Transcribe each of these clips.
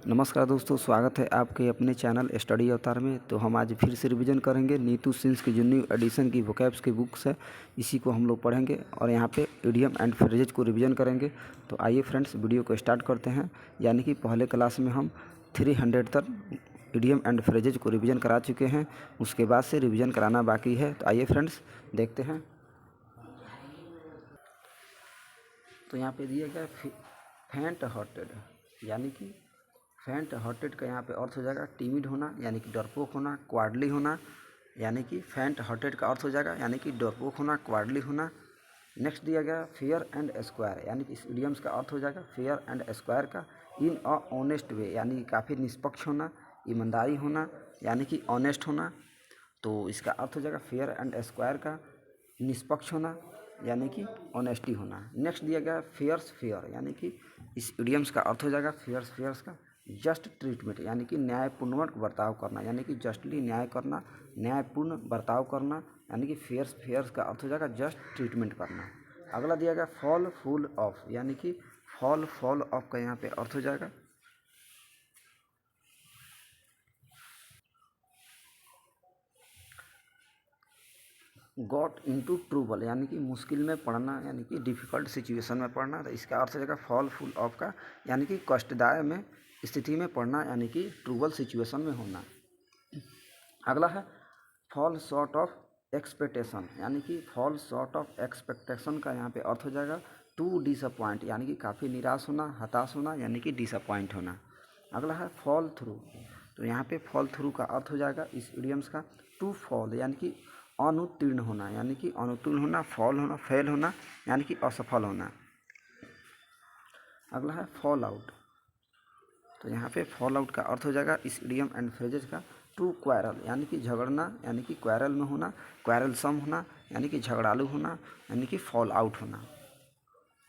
नमस्कार दोस्तों, स्वागत है आपके अपने चैनल स्टडी अवतार में। तो हम आज फिर से रिवीजन करेंगे नीतू सिंस की जो न्यू एडिशन की वोकैब्स की बुक्स है, इसी को हम लोग पढ़ेंगे और यहाँ पे इडियम एंड फ्रेजेज को रिवीजन करेंगे। तो आइए फ्रेंड्स, वीडियो को स्टार्ट करते हैं। यानी कि पहले क्लास में हम 300 तक इडियम एंड फ्रेजेज को रिवीजन करा चुके हैं, उसके बाद से रिवीजन कराना बाकी है। तो आइए फ्रेंड्स देखते हैं। तो यहाँ पे दिया गया फेंट हार्टेड, यानी कि फेंट हार्टेड का यहाँ पे अर्थ हो जाएगा टिमिड होना, यानी कि डरपोक होना, क्वाडली होना। यानी कि फेंट हार्टेड का अर्थ हो जाएगा यानी कि डरपोक होना, क्वाडली होना। नेक्स्ट दिया गया फेयर एंड स्क्वायर, यानी कि इस इडियम्स का अर्थ हो जाएगा फेयर एंड स्क्वायर का इन अ ऑनेस्ट वे, यानी कि काफ़ी निष्पक्ष होना, ईमानदारी होना, यानी कि ऑनेस्ट होना। तो इसका अर्थ हो जाएगा फेयर एंड स्क्वायर का निष्पक्ष होना, यानी कि ऑनेस्टी होना। नेक्स्ट दिया गया फेयर्स फेयर, यानी कि इस इडियम्स का अर्थ हो जाएगा फेयर्स फेयर्स का जस्ट ट्रीटमेंट, यानी कि न्यायपूर्वक बर्ताव करना, यानी कि जस्टली न्याय करना, न्यायपूर्ण बर्ताव करना। यानी कि फेयर्स फेयर्स का अर्थ हो जाएगा जस्ट ट्रीटमेंट करना। अगला दिया गया फॉल फुल ऑफ, यानी कि फॉल फॉल ऑफ का यहाँ पे अर्थ हो जाएगा गॉट इनटू ट्रूबल, यानी कि मुश्किल में पड़ना, यानी कि डिफ़िकल्ट सिचुएशन में पड़ना। तो इसका अर्थ हो जाएगा फॉल फुल ऑफ का, यानी कि कष्टदायक में स्थिति में पड़ना, यानी कि ट्रूबल सिचुएशन में होना। अगला है फॉल शॉर्ट ऑफ एक्सपेक्टेशन, यानी कि फॉल शॉर्ट ऑफ एक्सपेक्टेशन का यहाँ पे अर्थ हो जाएगा टू डिसअपॉइंट, यानी कि काफ़ी निराश होना, हताश होना, यानी कि डिसअपॉइंट होना। अगला है फॉल थ्रू, तो यहाँ पे फॉल थ्रू का अर्थ हो जाएगा इस इडियम्स का टू फॉल, यानी कि अनुत्तीर्ण होना, यानी कि अनुत्तीर्ण होना, फॉल होना, फेल होना, यानी कि असफल होना। अगला है फॉल आउट, तो यहाँ पे फॉल आउट का अर्थ हो जाएगा इस इडियम एंड फ्रेजेज का टू क्वारल, यानी कि झगड़ना, यानी कि क्वारल में होना, क्वारलसम होना, यानी कि झगड़ालू होना, यानी कि फॉल आउट होना।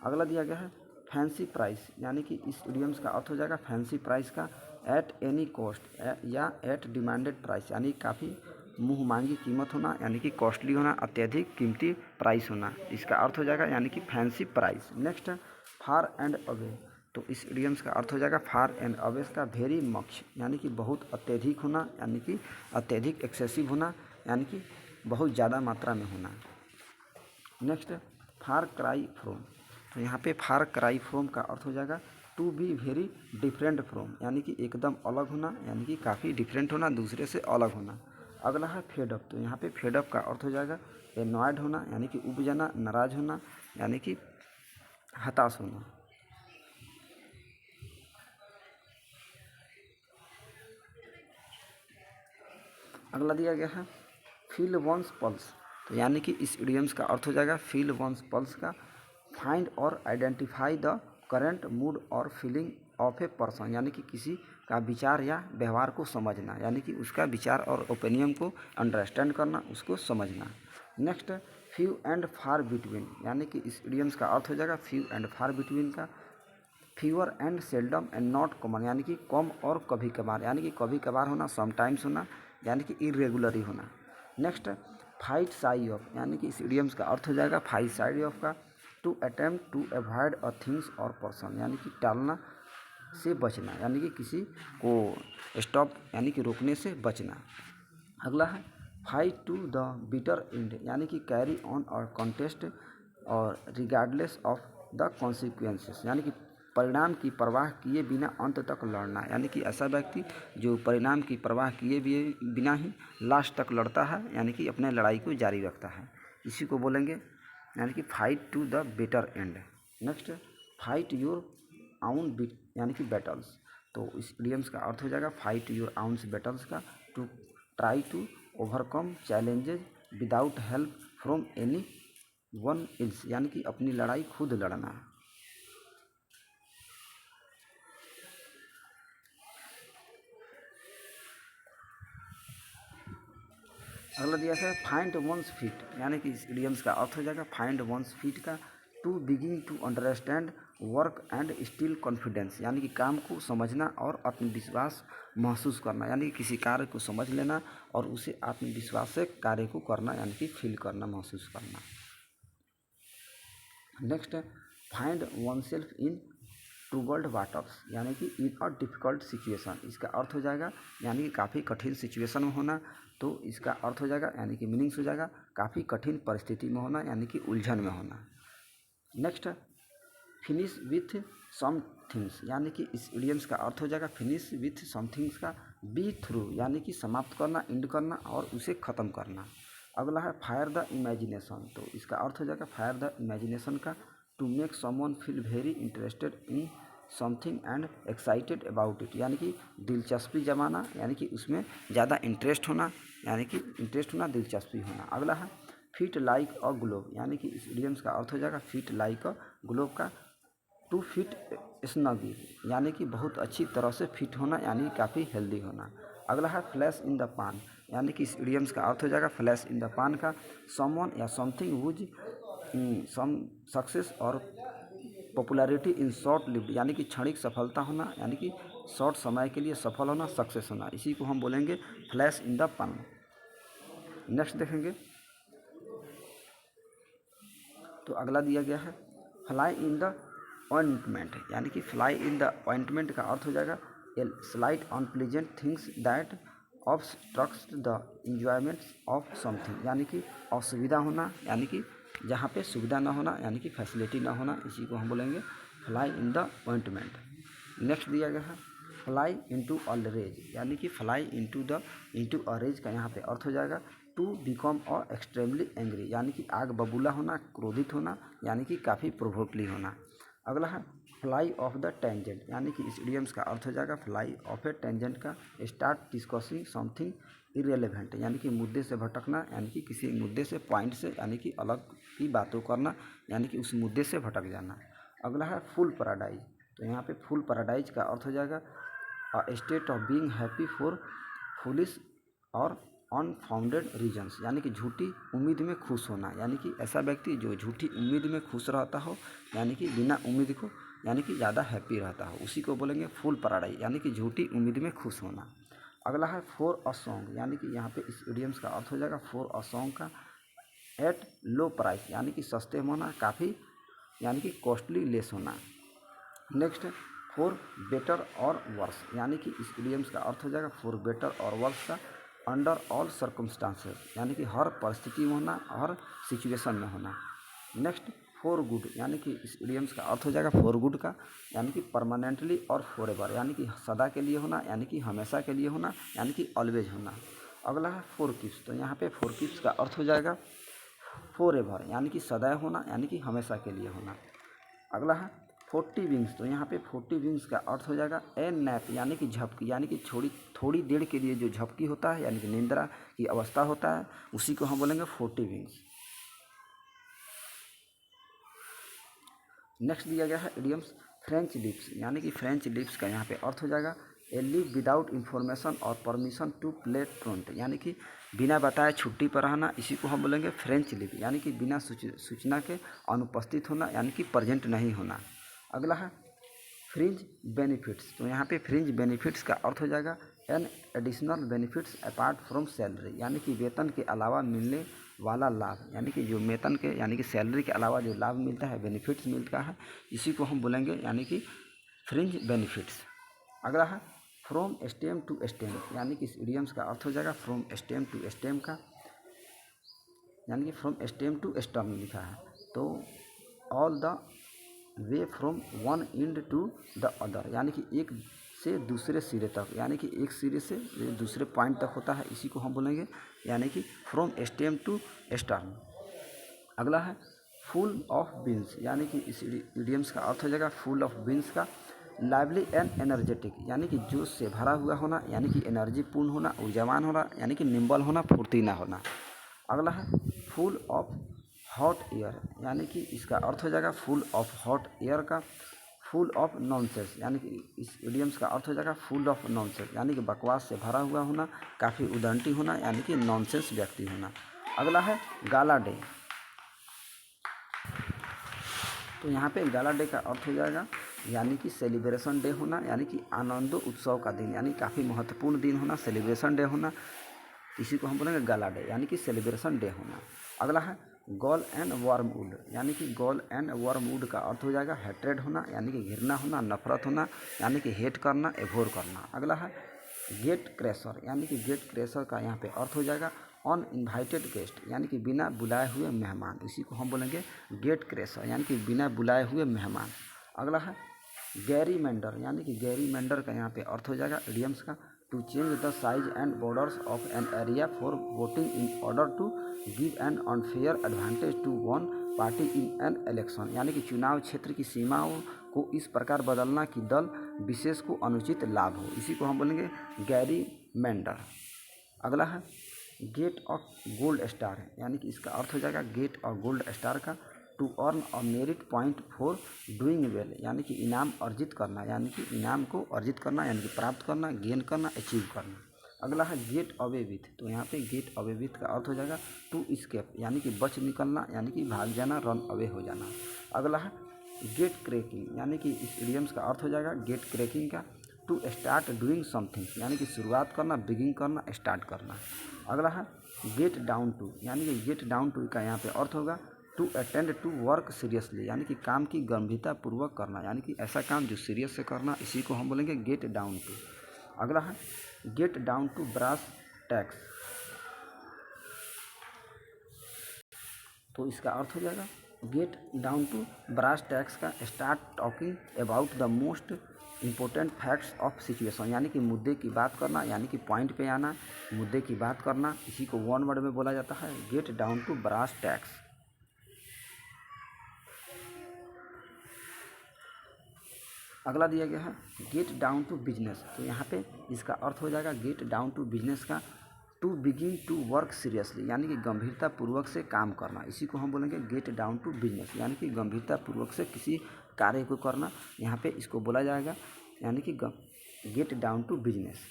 अगला दिया गया है फैंसी प्राइस, यानी कि इस इडियम्स का अर्थ हो जाएगा फैंसी प्राइस का एट एनी कॉस्ट या एट डिमांडेड प्राइस, यानी काफ़ी मुँह मांगी कीमत होना, यानी कि कॉस्टली होना, अत्यधिक कीमती प्राइस होना। इसका अर्थ हो जाएगा यानी कि fancy price. Next far and away, तो इस इडियम्स का अर्थ हो जाएगा फार एंड अवे का वेरी मच, यानी कि बहुत अत्यधिक होना, यानी कि अत्यधिक एक्सेसिव होना, यानी कि बहुत ज़्यादा मात्रा में होना। नेक्स्ट फार क्राई फ्रोम, तो यहाँ पे फार क्राई फ्रोम का अर्थ हो जाएगा to be very different from, यानी कि एकदम अलग होना, यानी कि काफ़ी डिफरेंट होना, दूसरे से अलग होना। अगला है फेडअप, तो यहाँ पे फेडअप का अर्थ हो जाएगा एनॉयड होना, यानी कि ऊब जाना, नाराज होना, यानी कि हताश होना। अगला दिया गया है फील वंस पल्स, तो यानी कि इस इडियम्स का अर्थ हो जाएगा फील वंस पल्स का फाइंड और आइडेंटिफाई द करेंट मूड और फीलिंग ऑफ ए पर्सन, यानी कि किसी का विचार या व्यवहार को समझना, यानी कि उसका विचार और ओपिनियन को अंडरस्टैंड करना, उसको समझना। Next few and far between, यानी कि इस इडियम्स का अर्थ हो जाएगा फ्यू एंड फार बिटवीन का fever and seldom and not common, यानी कि कम और कभी कभार, यानी कि कभी कभार होना, समटाइम्स होना, यानी कि इरेगुलरली होना। नेक्स्ट फाइट साई ऑफ, यानी कि इस इडियम्स का अर्थ हो जाएगा फाइट साइड ऑफ का to attempt to avoid a things और पर्सन, यानी कि टालना से बचना, यानी कि किसी को स्टॉप, यानी कि रोकने से बचना। अगला है fight to the bitter end, यानी कि कैरी ऑन और कॉन्टेस्ट और रिगार्डलेस ऑफ द कॉन्सिक्वेंसेस, यानी कि परिणाम की परवाह किए बिना अंत तक लड़ना, यानी कि ऐसा व्यक्ति जो परिणाम की परवाह किए बिना ही लास्ट तक लड़ता है, यानी कि अपने लड़ाई को जारी रखता है, इसी को बोलेंगे यानी कि fight to the better end. Next fight your own यानी कि बैटल्स, तो इस इडियम्स का अर्थ हो जाएगा फाइट योर आउन्स बैटल्स का to try to overcome challenges without help from anyone else, यानी कि अपनी लड़ाई खुद लड़ना। अगला दिया है फाइंड वंस फीट, यानी कि इस इडियम्स का अर्थ हो जाएगा फाइंड वंस फीट का to begin to understand work and still confidence, यानी कि काम को समझना और आत्मविश्वास महसूस करना, यानी कि किसी कार्य को समझ लेना और उसे आत्मविश्वास से कार्य को करना, यानी कि फील करना, महसूस करना। Next find oneself in troubled waters यानी कि इन अ डिफ़िकल्ट सिचुएशन, इसका अर्थ हो जाएगा यानी कि काफ़ी कठिन सिचुएशन में होना। तो इसका अर्थ हो जाएगा यानी कि मीनिंग्स हो जाएगा काफ़ी कठिन परिस्थिति में होना यानी कि उलझन में होना। Next, finish with some things यानी कि इस इडियम्स का अर्थ हो जाएगा फिनिश विथ सम थिंग्स का बी थ्रू यानी कि समाप्त करना, एंड करना और उसे ख़त्म करना। अगला है फायर द इमेजिनेशन, तो इसका अर्थ हो जाएगा फायर द इमेजिनेशन का to make someone feel very interested in something and excited about it यानी कि दिलचस्पी जमाना यानी कि उसमें ज़्यादा इंटरेस्ट होना यानी कि इंटरेस्ट होना, दिलचस्पी होना। अगला है फिट लाइक अ ग्लोब यानी कि इस इडियम्स का अर्थ हो जाएगा फिट लाइक अ ग्लोब का टू फिट स्नगी यानी कि बहुत अच्छी तरह से फिट होना यानी काफ़ी हेल्दी होना। अगला है फ्लैश इन द पान यानी कि इस इडियम्स का अर्थ हो जाएगा फ्लैश इन द पान का समवन या समथिंग वुज सम सक्सेस और पॉपुलैरिटी इन शॉर्ट लिव्ड यानी कि क्षणिक सफलता होना यानी कि शॉर्ट समय के लिए सफल होना, सक्सेस होना, इसी को हम बोलेंगे फ्लैश इन द पान। नेक्स्ट देखेंगे तो अगला दिया गया है फ्लाई इन द ऑइंटमेंट यानी कि फ्लाई इन द ऑइंटमेंट का अर्थ हो जाएगा a slight unpleasant things that obstructs the enjoyments of something यानी कि असुविधा होना यानी कि जहाँ पे सुविधा ना होना यानी कि फैसिलिटी ना होना, इसी को हम बोलेंगे fly in the ointment. Next दिया गया है फ्लाई इनटू अ रेज यानी कि फ्लाई इनटू अ रेज का यहाँ पे अर्थ हो जाएगा to become a extremely angry यानी कि आग बबूला होना, क्रोधित होना यानी कि काफ़ी प्रोवोकली होना। अगला है फ्लाई ऑफ द टेंजेंट यानी कि इस इडियम्स का अर्थ हो जाएगा फ्लाई ऑफ ए टेंजेंट का स्टार्ट डिस्कसिंग समथिंग इरेलीवेंट यानी कि मुद्दे से भटकना यानी कि किसी मुद्दे से, पॉइंट से यानी कि अलग की बातों करना यानी कि उस मुद्दे से भटक जाना। अगला है फुल पैराडाइज, तो यहाँ पे फुल पैराडाइज का अर्थ हो जाएगा a state of being happy for foolish और अनफाउंडेड रीजन्स यानी कि झूठी उम्मीद में खुश होना यानी कि ऐसा व्यक्ति जो झूठी उम्मीद में खुश रहता हो यानी कि बिना उम्मीद को यानी कि ज़्यादा हैप्पी रहता हो, उसी को बोलेंगे फुल पैराडाइज यानी कि झूठी उम्मीद में खुश होना। अगला है फॉर अ सॉन्ग यानी कि यहाँ पे इस इडियम्स का अर्थ हो जाएगा फॉर अ सॉन्ग का एट लो प्राइस यानी कि सस्ते में होना, काफ़ी यानी कि कॉस्टली लेस होना। नेक्स्ट फॉर बेटर और वर्स यानी कि इस इडियम्स का अर्थ हो जाएगा फॉर बेटर और वर्स का अंडर ऑल सर्कमस्टांसेस यानी कि हर परिस्थिति में होना, हर सिचुएशन में होना। नेक्स्ट फॉर गुड यानी कि इस इडियम्स का अर्थ हो जाएगा फॉर गुड का यानी कि परमानेंटली और फॉरएवर यानी कि सदा के लिए होना यानी कि हमेशा के लिए होना यानी कि ऑलवेज होना। अगला है फॉर किप्स, तो यहाँ पे फॉर किप्स का अर्थ हो जाएगा फॉरएवर यानी कि सदैव होना यानी कि हमेशा के लिए होना। अगला है 40 विंग्स, तो यहाँ पे 40 विंग्स का अर्थ हो जाएगा ए नैप यानी कि झपकी यानी कि थोड़ी देर के लिए जो झपकी होता है यानी कि निंद्रा की अवस्था होता है, उसी को हम बोलेंगे 40 विंग्स। नेक्स्ट दिया गया है इडियम्स फ्रेंच लिप्स यानी कि फ्रेंच लिप्स का यहाँ पे अर्थ हो जाएगा ए लीव विदाउट इन्फॉर्मेशन और परमिशन टू प्ले ट्रंट यानी कि बिना बताए छुट्टी पर रहना, इसी को हम बोलेंगे फ्रेंच लिप यानी कि बिना सूचना के अनुपस्थित होना यानी कि प्रेजेंट नहीं होना। अगला है फ्रिंज बेनिफिट्स, तो यहाँ पे फ्रिंज बेनिफिट्स का अर्थ हो जाएगा an additional benefits apart from salary यानी कि वेतन के अलावा मिलने वाला लाभ यानी कि जो वेतन के यानी कि सैलरी के अलावा जो लाभ मिलता है, बेनिफिट्स मिलता है, इसी को हम बोलेंगे यानी कि फ्रिंज बेनिफिट्स। अगला है फ्रॉम स्टेम टू स्टेम यानी कि इस इडियम्स का अर्थ हो जाएगा फ्रॉम स्टेम टू स्टेम का यानी कि फ्रॉम स्टेम टू स्टर्म लिखा है, तो all the way from one end to the other यानी कि एक से दूसरे सिरे तक यानी कि एक सिरे से दूसरे पॉइंट तक होता है, इसी को हम बोलेंगे यानी कि फ्रॉम स्टेम टू स्टर्म। अगला है फुल ऑफ बीन्स यानी कि इस इडियम्स का अर्थ हो जाएगा फुल ऑफ बीन्स का लाइवली एंड एनर्जेटिक यानी कि जोश से भरा हुआ होना यानी कि एनर्जी पूर्ण होना, ऊर्जावान होना यानी कि निम्बल होना, फुर्तीला होना। अगला है फुल ऑफ हॉट एयर यानी कि इसका अर्थ हो जाएगा फुल ऑफ हॉट एयर का फुल ऑफ नॉनसेंस यानी कि इस इडियम्स का अर्थ हो जाएगा फुल ऑफ नॉनसेंस यानी कि बकवास से भरा हुआ होना, काफ़ी उदंती होना यानी कि नॉनसेंस व्यक्ति होना। अगला है गाला डे, तो यहाँ पे गाला डे का अर्थ हो जाएगा यानी कि सेलिब्रेशन डे होना यानी कि आनंदो उत्सव का दिन यानी काफ़ी महत्वपूर्ण दिन होना, सेलिब्रेशन डे होना, इसी को हम बोलेंगे गाला डे यानी कि सेलिब्रेशन डे होना। अगला है गॉल एंड वर्मवुड, यानी कि गॉल एंड वर्मवुड का अर्थ हो जाएगा हेट्रेड होना, यानी कि घृणा होना, नफरत होना, यानी कि हेट करना, एवोर करना। अगला है गेट क्रैशर, यानी कि गेट क्रैशर का यहाँ पे अर्थ हो जाएगा अनइन्वाइटेड गेस्ट, यानी कि बिना बुलाए हुए मेहमान। इसी को हम बोलेंगे गेट क्रैशर, यानी कि बिना बुलाए हुए मेहमान। अगला है गैरीमैंडर, यानी कि गैरीमैंडर का यहाँ पे अर्थ हो जाएगा इडियम्स का to change the size and borders of an area for voting in order to give an unfair advantage to one party in an election, यानी कि चुनाव क्षेत्र की सीमाओं को इस प्रकार बदलना कि दल विशेष को अनुचित लाभ हो। इसी को हम बोलेंगे गैरीमैंडर। अगला है गेट ऑफ गोल्ड स्टार, यानी कि इसका अर्थ हो जाएगा गेट ऑफ गोल्ड स्टार का to earn a merit point for doing well, यानी कि इनाम अर्जित करना, यानी कि इनाम को अर्जित करना, यानी कि प्राप्त करना, गेन करना, अचीव करना। अगला है गेट अवे विथ, तो यहाँ पे गेट अवे विथ का अर्थ हो जाएगा टू स्केप, यानी कि बच निकलना, यानी कि भाग जाना, रन अवे हो जाना। अगला है गेट क्रैकिंग, यानी कि इस इडियम्स का अर्थ हो जाएगा गेट क्रैकिंग का टू स्टार्ट डूइंग समथिंग, यानी कि शुरुआत करना, बिगिन करना, स्टार्ट करना। अगला है गेट डाउन टू, यानी कि गेट डाउन टू का यहाँ पे अर्थ होगा to attend to work seriously, यानी कि काम की गंभीरता पूर्वक करना, यानी कि ऐसा काम जो सीरियस से करना, इसी को हम बोलेंगे गेट डाउन टू। अगला है get down to brass tacks, तो इसका अर्थ हो जाएगा get down to brass tacks का start talking about the most important facts of situation, यानी कि मुद्दे की बात करना, यानी कि पॉइंट पे आना, मुद्दे की बात करना, इसी को वन वर्ड में बोला जाता है get down to brass tacks. अगला दिया गया है गेट डाउन टू बिजनेस, तो यहाँ पे इसका अर्थ हो जाएगा गेट डाउन टू बिजनेस का to begin to work seriously, यानी कि गंभीरता पूर्वक से काम करना, इसी को हम बोलेंगे गेट डाउन टू बिजनेस, यानी कि गंभीरता पूर्वक से किसी कार्य को करना, यहाँ पे इसको बोला जाएगा यानी कि गेट डाउन टू बिजनेस।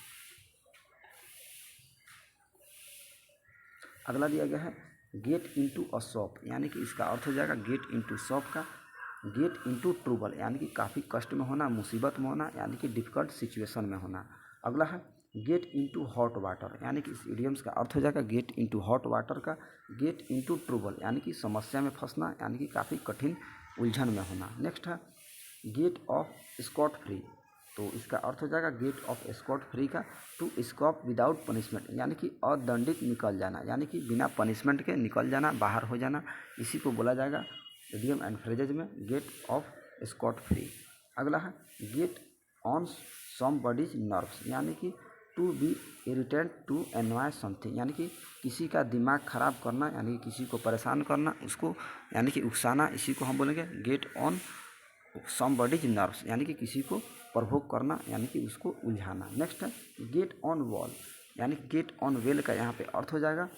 अगला दिया गया है गेट इनटू अ शॉप, यानी कि इसका अर्थ हो जाएगा गेट इनटू शॉप का गेट इनटू ट्रबल, यानी कि काफ़ी कष्ट में होना, मुसीबत में होना, यानी कि डिफ़िकल्ट सिचुएशन में होना। अगला है गेट इनटू हॉट वाटर, यानी कि इस इडियम्स का अर्थ हो जाएगा गेट इनटू हॉट वाटर का गेट इनटू ट्रबल, यानी कि समस्या में फंसना, यानी कि काफ़ी कठिन उलझन में होना। नेक्स्ट है गेट ऑफ स्कॉट फ्री, तो इसका अर्थ हो जाएगा गेट ऑफ स्कॉट फ्री का टू स्कॉप विदाउट पनिशमेंट, यानी कि अदंडित निकल जाना, यानी कि बिना पनिशमेंट के निकल जाना, बाहर हो जाना, इसी को बोला जाएगा इडियम एंड फ्रेजेज में गेट ऑफ स्कॉट फ्री। अगला है गेट ऑन समबडीज नर्व्स, यानी कि to be irritant to anyone something, यानी कि किसी का दिमाग खराब करना, यानी कि किसी को परेशान करना, उसको यानी कि उकसाना, इसी को हम बोलेंगे गेट ऑन समबडीज नर्व्स, यानी कि किसी को प्रभोग करना, यानी कि उसको उलझाना। नेक्स्ट है गेट ऑन वॉल, यानी कि गेट ऑन वेल का यहाँ पे अर्थ हो जाएगा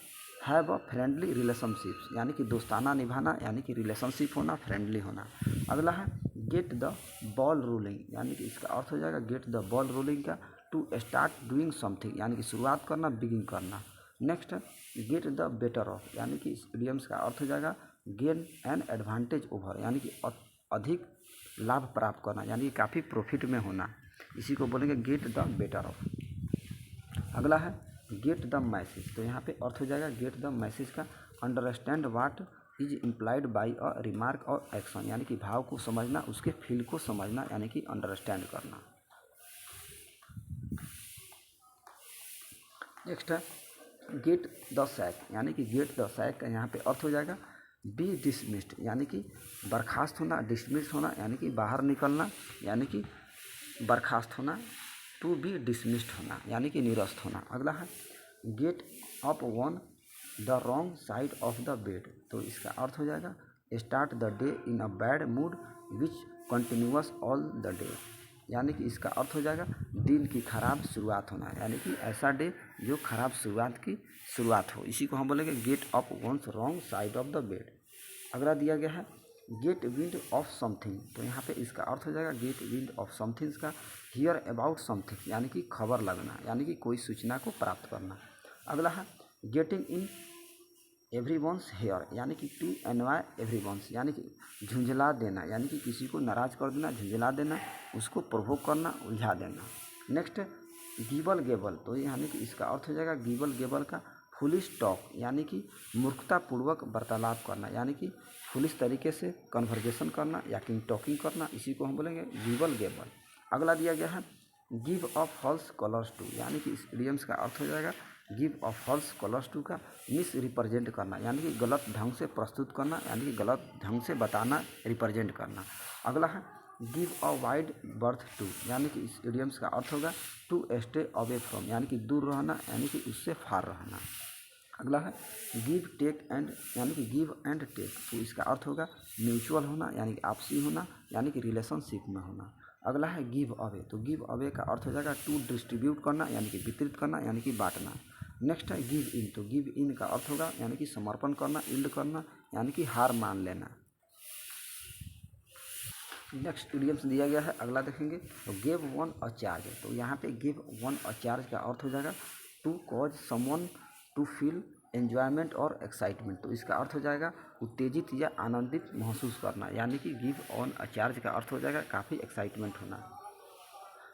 हैव अ फ्रेंडली रिलेशनशिप्स, यानी कि दोस्ताना निभाना, यानी कि रिलेशनशिप होना, फ्रेंडली होना। अगला है गेट द बॉल रोलिंग, यानी कि इसका अर्थ हो जाएगा गेट द बॉल रोलिंग का टू स्टार्ट डूइंग समथिंग, यानी कि शुरुआत करना, बिगिन करना। नेक्स्ट है गेट द बेटर ऑफ, यानी कि इस इडियम्स का अर्थ हो जाएगा गेन एन एडवांटेज ओवर, यानी कि अधिक लाभ प्राप्त करना, यानी कि काफ़ी प्रॉफिट में होना, इसी को बोलेंगे गेट द बेटर ऑफ। अगला है गेट द मैसेज, तो यहाँ पे अर्थ हो जाएगा गेट द मैसेज का understand what is implied by a remark और एक्शन, यानी कि भाव को समझना, उसके फील को समझना, यानी कि अंडरस्टैंड करना। नेक्स्ट है गेट द सैक, यानी कि गेट द सैक का यहाँ पे अर्थ हो जाएगा बी डिसमिस्ड, यानी कि बर्खास्त होना, डिसमिस्ड होना, यानी कि बाहर निकलना, यानी कि बर्खास्त होना, टू बी डिसमिस्ड होना, यानी कि निरस्त होना। अगला है get up one the wrong side of the bed, तो इसका अर्थ हो जाएगा start the day in a bad mood which continuous all the day, यानी कि इसका अर्थ हो जाएगा दिन की खराब शुरुआत होना, यानी कि ऐसा डे जो खराब शुरुआत की शुरुआत हो, इसी को हम बोलेंगे get up one's wrong side of the bed. अगला दिया गया है गेट विंड ऑफ समथिंग, तो यहाँ पे इसका अर्थ हो जाएगा गेट विंड ऑफ समथिंग्स का हियर अबाउट समथिंग, यानी कि खबर लगना, यानी कि कोई सूचना को प्राप्त करना। अगला है गेटिंग इन एवरीवन्स हेयर, यानी कि टू एनवाय एवरीवन्स, यानी कि झुंझला देना, यानी कि किसी को नाराज़ कर देना, झुंझला देना, उसको प्रोवोक करना, उलझा देना। नेक्स्ट गिबल गेबल, तो यानी कि इसका अर्थ हो जाएगा गिबल गेबल का फुलिश टॉक यानी कि मूर्खतापूर्वक वार्तालाप करना, यानी कि फुलिश तरीके से कन्वर्जेशन करना या कि टॉकिंग करना, इसी को हम बोलेंगे गीबल गेबल। अगला दिया गया है give a false colours to, यानी कि इस इडियम्स का अर्थ हो जाएगा give a false colours to का मिस रिप्रेजेंट करना, यानी कि गलत ढंग से प्रस्तुत करना, यानी कि गलत ढंग से बताना, रिप्रेजेंट करना। अगला है give a wide berth to, यानी कि इस इडियम्स का अर्थ होगा टू स्टे अवे फ्रॉम, यानी कि दूर रहना, यानी कि उससे फार रहना। अगला है गिव टेक एंड, यानी कि गिव एंड टेक, तो इसका अर्थ होगा म्यूचुअल होना, यानी कि आपसी होना, यानी कि रिलेशनशिप में होना। अगला है गिव अवे, तो गिव अवे का अर्थ हो जाएगा टू डिस्ट्रीब्यूट करना, यानी कि वितरित करना, यानी कि बांटना। नेक्स्ट है गिव इन, तो गिव इन का अर्थ होगा यानी कि समर्पण करना, इल्ड करना, यानी कि हार मान लेना। नेक्स्ट इडियम्स दिया गया है, अगला देखेंगे तो गिव वन अ चार्ज, तो यहाँ पे गिव वन अ चार्ज का अर्थ हो जाएगा to cause someone to feel enjoyment और एक्साइटमेंट, तो इसका अर्थ हो जाएगा उत्तेजित या आनंदित महसूस करना, यानी कि गिव ऑन अ चार्ज का अर्थ हो जाएगा काफ़ी एक्साइटमेंट होना।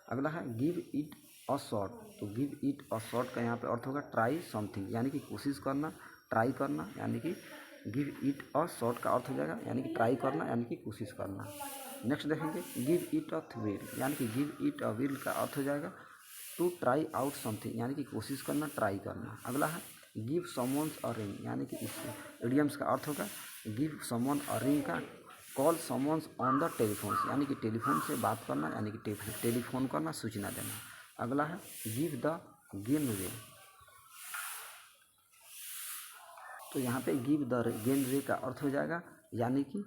अगला है गिव इट अ शॉट, तो गिव इट अ शॉट का यहाँ पे अर्थ होगा ट्राई समथिंग, यानी कि कोशिश करना, ट्राई करना, यानी कि गिव इट अ शॉट का अर्थ हो जाएगा यानी कि ट्राई करना, यानी कि कोशिश करना। नेक्स्ट देखेंगे गिव इट अ विल, यानी कि गिव इट अ विल का अर्थ हो जाएगा टू ट्राई आउट समथिंग, यानी कि कोशिश करना, ट्राई करना। अगला है गिव समवन्स अ रिंग, यानी कि इस इडियम्स का अर्थ होगा गिव समवन अ रिंग का call someone's on the telephone, यानी कि टेलीफोन से बात करना, यानी कि टेलीफोन करना, सूचना देना। अगला है गिव द गेन वे, तो यहाँ पे गिव द गेन वे का अर्थ हो जाएगा यानी कि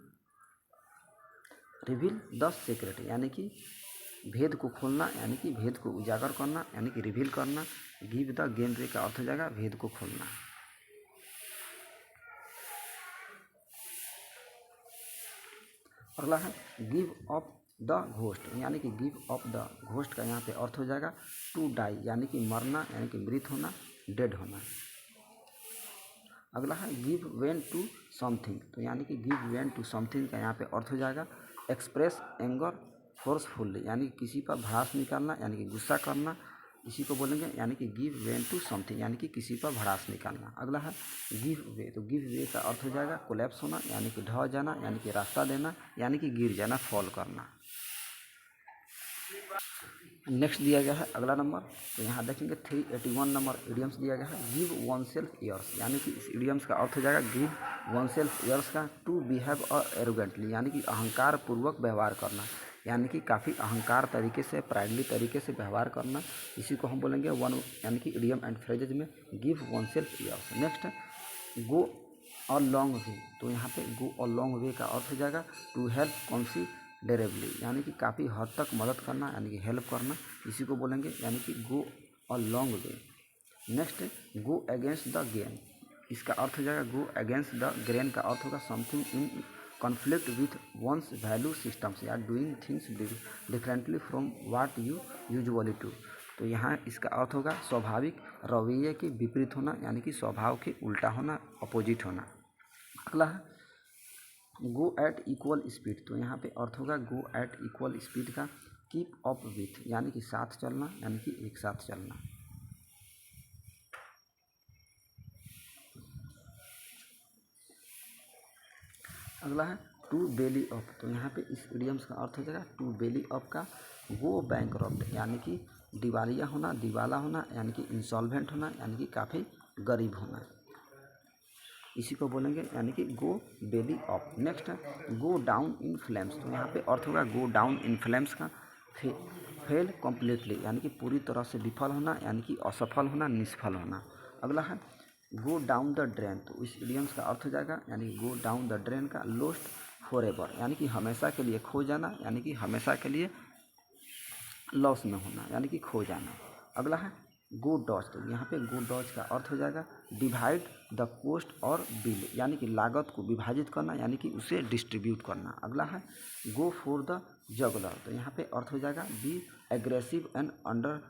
रिवील द सीक्रेट, यानी कि भेद को खोलना, यानी कि भेद को उजागर करना, यानी कि रिवील करना। गिव द गेन वे का अर्थ हो जाएगा भेद को खोलना। अगला है गिव अप द घोस्ट, यानी कि गिव अप द घोस्ट का यहाँ पे अर्थ हो जाएगा टू डाई, यानी कि मरना, यानी कि मृत होना, डेड होना। अगला है गिव वेन टू समथिंग, तो यानी कि गिव वेन टू समथिंग का यहाँ पे अर्थ हो जाएगा एक्सप्रेस एंगर फोर्सफुल्ली, यानी कि किसी पर भड़ास निकालना, यानी कि गुस्सा करना, इसी को बोलेंगे यानी कि गिव वेन टू समथिंग, यानी कि किसी पर भड़ास निकालना। अगला है गिव वे, तो गिव वे का अर्थ हो जाएगा कोलैप्स होना, यानी कि ढह जाना, यानी कि रास्ता देना, यानी कि गिर जाना, फॉल करना। नेक्स्ट दिया गया है अगला नंबर, तो यहाँ देखेंगे 381 नंबर इडियम्स दिया गया है गिव वन सेल्फ ईयर्स, यानी कि इस इडियम्स का अर्थ हो जाएगा गिव वन सेल्फ ईयर्स का टू बिहेव एरोगेंटली, यानी कि अहंकार पूर्वक व्यवहार करना, यानी कि काफ़ी अहंकार तरीके से, प्राइडली तरीके से व्यवहार करना, इसी को हम बोलेंगे वन, यानी कि इडियम एंड फ्रेजेज में give one self years. Next go a long वे, तो यहाँ पे गो अ लॉन्ग वे का अर्थ हो जाएगा टू हेल्प कंसीडरेबली, यानी कि काफ़ी हद तक मदद करना, यानी कि हेल्प करना, इसी को बोलेंगे यानी कि go a long way. Next go against the grain, इसका अर्थ हो जाएगा गो अगेंस्ट द ग्रेन का अर्थ होगा something in conflict with one's value systems या doing things differently from what you usually do, तो यहाँ इसका अर्थ होगा स्वाभाविक रवैये के विपरीत होना, यानी कि स्वभाव के उल्टा होना, अपोजिट होना। अगला है गो एट इक्वल स्पीड, तो यहाँ पे अर्थ होगा गो एट इक्वल स्पीड का कीप अप विथ, यानी कि साथ चलना, यानी कि एक साथ चलना। अगला है टू बेली अप, तो यहाँ पे इस इडियम्स का अर्थ हो जाएगा टू बेली अप का गो बैंकरप्ट, यानी कि दिवालिया होना, दिवाला होना, यानी कि इंसॉल्वेंट होना, यानी कि काफ़ी गरीब होना, इसी को बोलेंगे यानी कि गो बेली अप। नेक्स्ट है गो डाउन इन फ्लेम्स, तो यहाँ पे अर्थ होगा गो डाउन इन फ्लेम्स का फेल कम्प्लीटली, यानी कि पूरी तरह से विफल होना, यानी कि असफल होना, निष्फल होना। अगला है गो डाउन द ड्रेन, तो इस इडियम्स का अर्थ हो जाएगा यानी कि गो डाउन द ड्रेन का लोस्ट फॉर एवर, यानी कि हमेशा के लिए खो जाना, यानी कि हमेशा के लिए लॉस में होना, यानी कि खो जाना। अगला है गो डॉज, तो यहाँ पे गो डॉज का अर्थ हो जाएगा डिवाइड द कॉस्ट और बिल, यानी कि लागत को विभाजित करना, यानी कि उसे डिस्ट्रीब्यूट करना। अगला है गो फॉर द जगलर, तो यहाँ पे अर्थ हो जाएगा be aggressive and under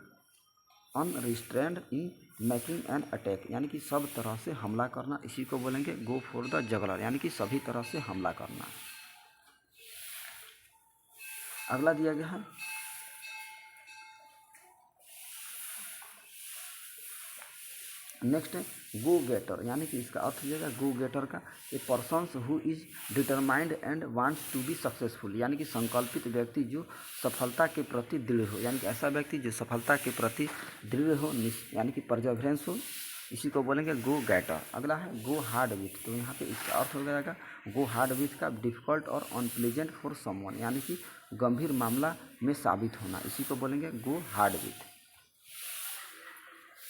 unrestrained in making an attack, यानी कि सब तरह से हमला करना, इसी को बोलेंगे गो फॉर द जगलर, यानी कि सभी तरह से हमला करना। अगला दिया गया है नेक्स्ट है गो गेटर, यानी कि इसका अर्थ हो जाएगा गो गेटर का a persons who is determined and wants to be successful, यानी कि संकल्पित व्यक्ति जो सफलता के प्रति दृढ़ हो, यानी कि ऐसा व्यक्ति जो सफलता के प्रति दृढ़ हो, यानी कि परजवरेंस हो, इसी को बोलेंगे गो गेटर। अगला है गो हार्ड विथ, तो यहाँ पे इसका अर्थ हो जाएगा गो हार्ड विथ का डिफ़िकल्ट और अनप्लीजेंट फॉर समवन, यानी कि गंभीर मामला में साबित होना, इसी को बोलेंगे गो हार्ड विथ।